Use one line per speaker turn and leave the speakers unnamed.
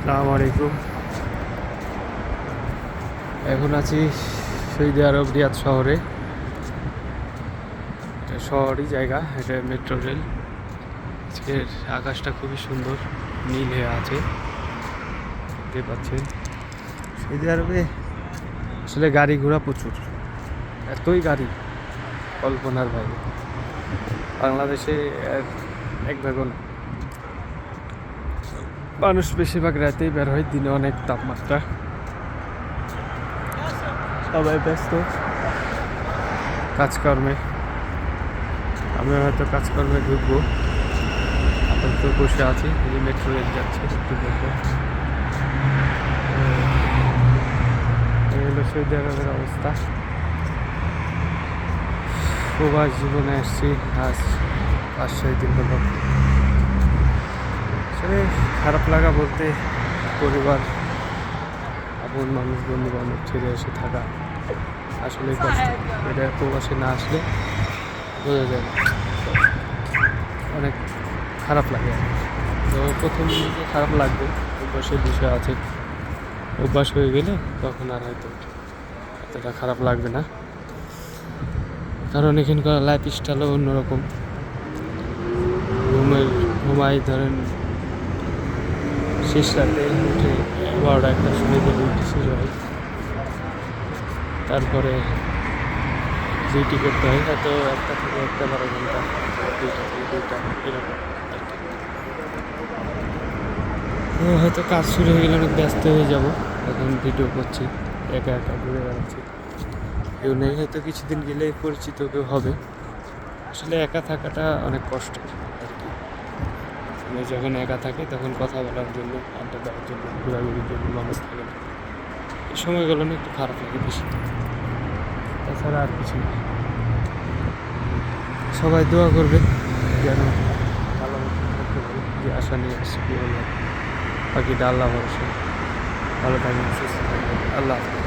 আসসালামু আলাইকুম। এখন আছি সৌদি আরব রিয়াদ শহরে। এটা শহরই জায়গা, এটা মেট্রো রেল। আজকের আকাশটা খুবই সুন্দর, নীল হয়ে আছে, দেখতে পাচ্ছেন। সৌদি আরবে আসলে গাড়ি ঘোড়া প্রচুর, এতই গাড়ি কল্পনার বাইরে। বাংলাদেশে এক ভাগও না। মানুষ বেশিরভাগ রাতেই বের হয়, দিনে অনেক তাপমাত্রা, সবাই ব্যস্ত কাজকর্মে। আমি হয়তো কাজকর্মে ঢুকবো, আপাতত বসে আছি। এই মেট্রো রেল যাচ্ছে, একটু দেখবো। এই হলো সৌদি আরবের অবস্থা। প্রবাস জীবনে আসছি আজ 5-6 দিন হলো। আসলে খারাপ লাগা বলতে, পরিবার, আপন মানুষ, বন্ধু বান্ধব ছেড়ে এসে থাকা আসলে কষ্ট। এটা প্রবাসে না আসলে বোঝা যায় না, অনেক খারাপ লাগে। তো প্রথম দিকে খারাপ লাগবে, অভ্যাসের বিষয় আছে। অভ্যাস হয়ে গেলে তখন আর হয়তো এতটা খারাপ লাগবে না, কারণ এখানকার লাইফ স্টাইলও অন্যরকম। ঘুমাই ধরেন শেষ রাতে উঠে 12টা-1টার সময় ডিউটি শেষ হয়, তারপরে ডিউটি করতে হয় হয়তো 1টা থেকে 1টা 12 ঘন্টা, 2টা থেকে 2টা, এরকম আর কি। তো হয়তো কাজ শুরু হয়ে গেলে অনেক ব্যস্ত হয়ে যাব। এখন ভিডিও করছি, একা একা ঘুরে বেড়াচ্ছি, কেউ নেই। হয়তো কিছুদিন গেলে পরিচিত কেউ হবে। আসলে একা থাকাটা অনেক কষ্টের আর কি। আমি যখন একা থাকি তখন কথা বলার জন্য, আড্ডা দেওয়ার জন্য, ঘোরাঘুরির জন্য মানুষ থাকে না। এই সময়গুলো না একটু খারাপ লাগে বেশি, তাছাড়া আর কিছু না। সবাই দোয়া করবে যেন ভালো মতো থাকতে পারি, যে আশা নিয়ে আসছি। কি বললাম, বাকিটা আল্লাহ ভরসা। ভালো থাকবেন, সুস্থ থাকবেন, আল্লাহ হাফেজ।